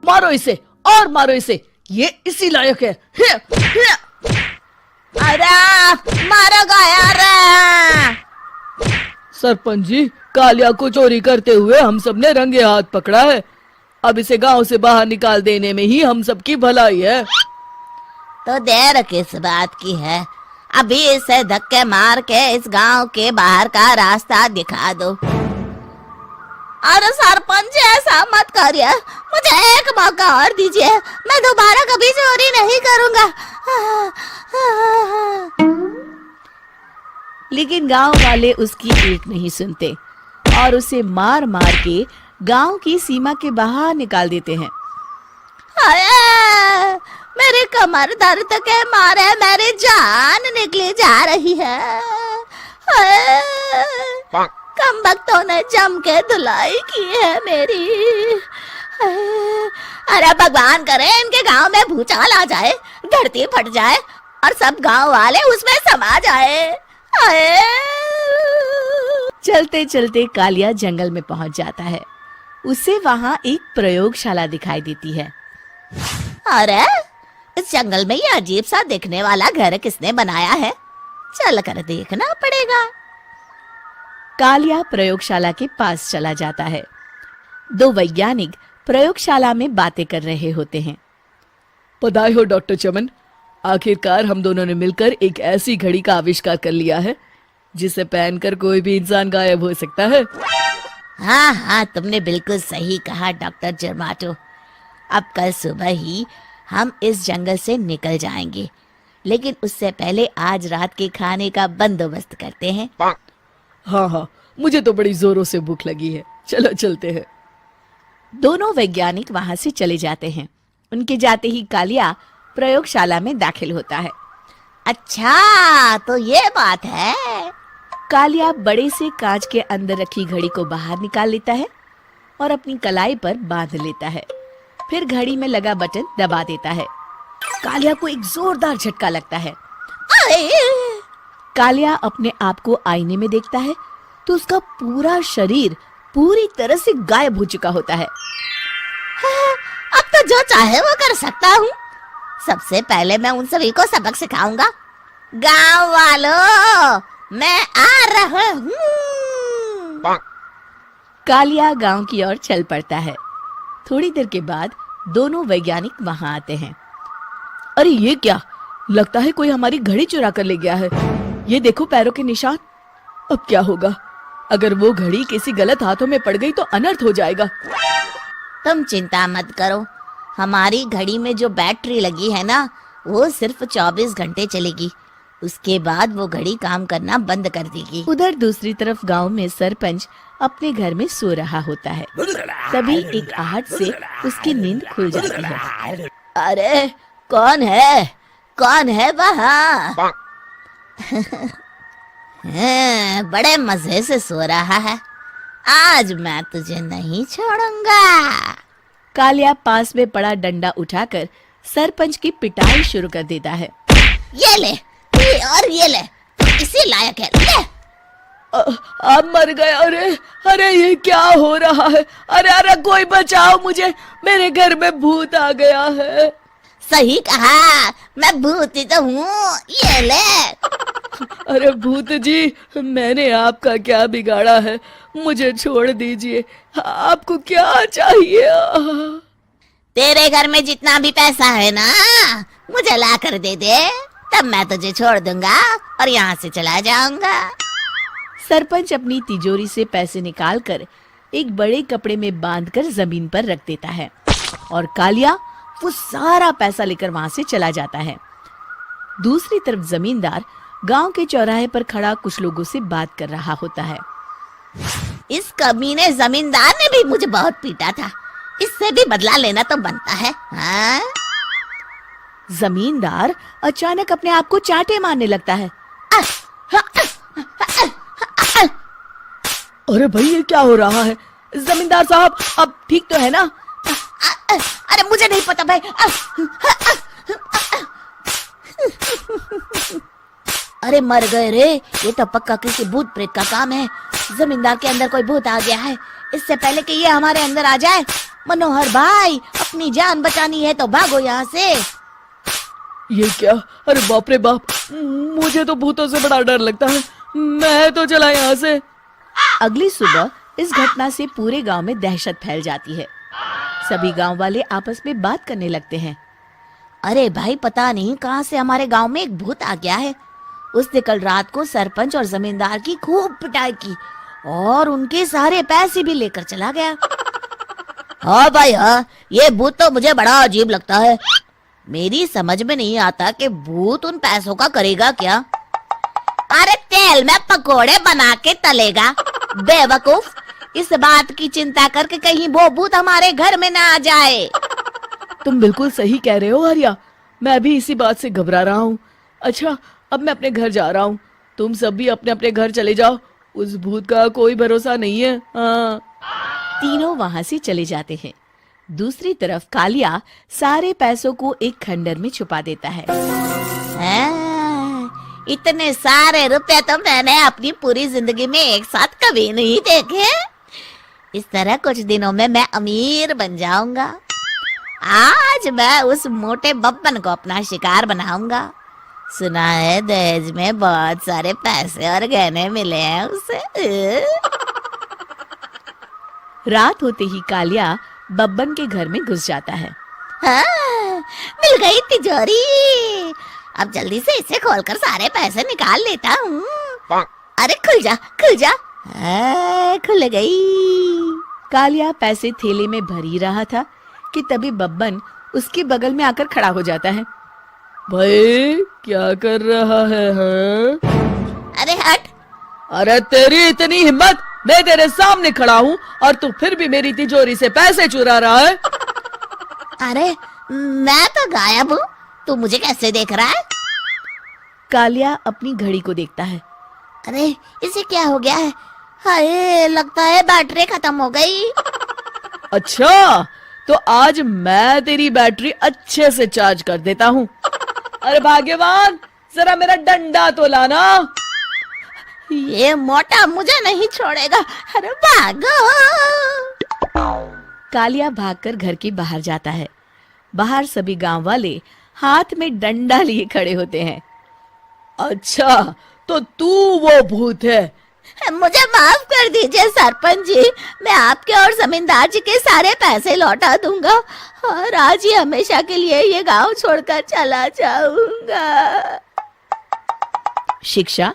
मारो इसे और मारो इसे, ये इसी लायक है। अरे मारो यार। सरपंच जी, कालिया को चोरी करते हुए हम सब ने रंगे हाथ पकड़ा है। अब इसे गांव से बाहर निकाल देने में ही हम सबकी भलाई है। तो देर किस बात की है, अभी इसे धक्के मार के इस गांव के बाहर का रास्ता दिखा दो। अरे सरपंच ऐसा मत करिए, मुझे एक मौका और दीजिए, मैं दोबारा कभी चोरी नहीं करूंगा। लेकिन गांव वाले उसकी एक नहीं सुनते और उसे मार मार के गांव की सीमा के बाहर निकाल देते हैं। मेरी कमर दर्द के मारे मेरी जान निकली जा रही है। कम वक्तों ने जम के धुलाई की है मेरी। अरे भगवान करे इनके गांव में भूचाल आ जाए, धरती फट जाए और सब गांव वाले उसमें समा जाए। चलते चलते कालिया जंगल में पहुंच जाता है। उसे वहां एक प्रयोगशाला दिखाई देती है। अरे इस जंगल में ये अजीब सा दिखने वाला घर किसने बनाया है, चल कर देखना पड़ेगा। कालिया प्रयोगशाला के पास चला जाता है। दो वैज्ञानिक प्रयोगशाला में बातें कर रहे होते हैं। बधाई हो डॉक्टर चमन, आखिरकार हम दोनों ने मिलकर एक ऐसी घड़ी का आविष्कार कर लिया है जिसे पहनकर कोई भी इंसान गायब हो सकता है। हाँ हाँ, तुमने बिल्कुल सही कहा डॉक्टर जर्माटो। अब कल सुबह ही हम इस जंगल से निकल जाएंगे, लेकिन उससे पहले आज रात के खाने का बंदोबस्त करते हैं। हाँ हाँ, मुझे तो बड़ी जोरों से भूख लगी है, चलो चलते हैं। दोनों वैज्ञानिक वहां से चले जाते हैं। उनके जाते ही कालिया प्रयोगशाला में दाखिल होता है। अच्छा तो ये बात है। कालिया बड़े से कांच के अंदर रखी घड़ी को बाहर निकाल लेता है और अपनी कलाई पर बांध लेता है। फिर घड़ी में लगा बटन दबा देता है। कालिया को एक जोरदार झटका लगता है। कालिया अपने आप को आईने में देखता है तो उसका पूरा शरीर पूरी तरह से गायब हो चुका होता है। अब तो जो चाहे वो कर सकता हूँ। सबसे पहले मैं उन सभी को सबक सिखाऊंगा। गांव वालों, मैं आ रहा हूँ। कालिया गांव की ओर चल पड़ता है। थोड़ी देर के बाद दोनों वैज्ञानिक वहां आते हैं। अरे ये क्या, लगता है कोई हमारी घड़ी चुरा कर ले गया है। ये देखो पैरों के निशान। अब क्या होगा, अगर वो घड़ी किसी गलत हाथों में पड़ गई तो अनर्थ हो जाएगा। तुम चिंता मत करो, हमारी घड़ी में जो बैटरी लगी है ना, वो सिर्फ 24 घंटे चलेगी। उसके बाद वो घड़ी काम करना बंद कर देगी। उधर दूसरी तरफ गांव में सरपंच अपने घर में सो रहा होता है। तभी एक आहट से उसकी नींद खुल जाती है। अरे कौन है वहाँ? बड़े मजे से सो रहा है, आज मैं तुझे नहीं छोड़ूंगा। कालिया पास में पड़ा डंडा उठाकर सरपंच की पिटाई शुरू कर देता है। ये ले, ये ले, इसी लायक है, ले। आप मर गए। अरे ये क्या हो रहा है? अरे कोई बचाओ मुझे, मेरे घर में भूत आ गया है। सही कहा, मैं भूत ही तो हूँ, ये ले। अरे भूत जी, मैंने आपका क्या बिगाड़ा है, मुझे छोड़ दीजिए। आपको क्या चाहिए? तेरे घर में जितना भी पैसा है ना, मुझे ला कर दे दे, तब मैं तुझे छोड़ दूंगा और यहाँ से चला जाऊंगा। सरपंच अपनी तिजोरी से पैसे निकालकर एक बड़े कपड़े में बांधकर जमीन पर रख देता है और कालिया वो सारा पैसा लेकर वहां से चला जाता है। दूसरी तरफ जमींदार गांव के चौराहे पर खड़ा कुछ लोगों से बात कर रहा होता है। इस कमीने जमींदार ने भी मुझे बहुत पीटा था, इससे भी बदला लेना तो बनता है। हाँ? जमींदार अचानक अपने आप को चांटे मारने लगता है। अरे भाई ये क्या हो रहा है? जमींदार साहब अब ठीक तो है ना? अरे मुझे नहीं पता भाई। अरे मर गए रे, ये तो पक्का किसी भूत प्रेत का काम है। जमींदार के अंदर कोई भूत आ गया है, इससे पहले कि ये हमारे अंदर आ जाए मनोहर भाई, अपनी जान बचानी है तो भागो यहाँ से। ये क्या? अरे बाप रे बाप, मुझे तो भूतों से बड़ा डर लगता है, मैं तो चला यहाँ से। अगली सुबह इस घटना से पूरे गांव में दहशत फैल जाती है। सभी गांव वाले आपस में बात करने लगते हैं। अरे भाई, पता नहीं कहाँ से हमारे गांव में एक भूत आ गया है। उसने कल रात को सरपंच और जमींदार की खूब पिटाई की और उनके सारे पैसे भी लेकर चला गया। हाँ भाई हाँ, ये भूत तो मुझे बड़ा अजीब लगता है। मेरी समझ में नहीं आता कि भूत उन पैसों का करेगा क्या। अरे तेल में पकोड़े बना के तलेगा, बेवकूफ। इस बात की चिंता करके कहीं वो भूत हमारे घर में ना आ जाए। तुम बिल्कुल सही कह रहे हो आर्या, मैं भी इसी बात से घबरा रहा हूँ। अच्छा, अब मैं अपने घर जा रहा हूँ, तुम सब भी अपने अपने घर चले जाओ, उस भूत का कोई भरोसा नहीं है। हाँ। तीनों वहां से चले जाते हैं। दूसरी तरफ कालिया सारे पैसों को एक खंडर में छुपा देता है। इतने सारे रुपए तो मैंने अपनी पूरी जिंदगी में एक साथ कभी नहीं देखे। इस तरह कुछ दिनों में मैं अमीर बन जाऊंगा। आज मैं उस मोटे बब्बन को अपना शिकार बनाऊंगा। सुना है दहेज में बहुत सारे पैसे और गहने मिले हैं उसे। रात होते ही कालिया बब्बन के घर में घुस जाता है। हाँ, मिल गई तिजोरी। अब जल्दी से इसे खोलकर सारे पैसे निकाल लेता हूँ। अरे खुल जा, खुल जा। खुल गई। कालिया पैसे थैले में भर ही रहा था कि तभी बब्बन उसके बगल में आकर खड़ा हो जाता है। भाई क्या कर रहा है? हाँ? अरे हट। अरे तेरी इतनी हिम्मत, मैं तेरे सामने खड़ा हूँ और तू फिर भी मेरी तिजोरी से पैसे चुरा रहा है। अरे मैं तो गायब हूँ, तू मुझे कैसे देख रहा है? कालिया अपनी घड़ी को देखता है। अरे इसे क्या हो गया है? हाय, लगता है बैटरी खत्म हो गई। अच्छा, तो आज मैं तेरी बैटरी अच्छे से चार्ज कर देता हूँ। अरे भाग्यवान, जरा मेरा डंडा तो लाना। ये मोटा मुझे नहीं छोड़ेगा। अरे भागो। कालिया भागकर घर के बाहर जाता है। बाहर सभी गांव वाले हाथ में डंडा लिए खड़े होते हैं। अच्छा, तो तू वो भूत है? मुझे माफ कर दीजिए सरपंच जी, मैं आपके और जमींदार जी के सारे पैसे लौटा दूंगा और आज ही हमेशा के लिए ये गांव छोड़कर चला जाऊंगा। शिक्षा: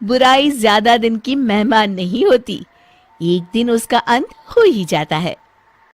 बुराई ज्यादा दिन की मेहमान नहीं होती, एक दिन उसका अंत हो ही जाता है।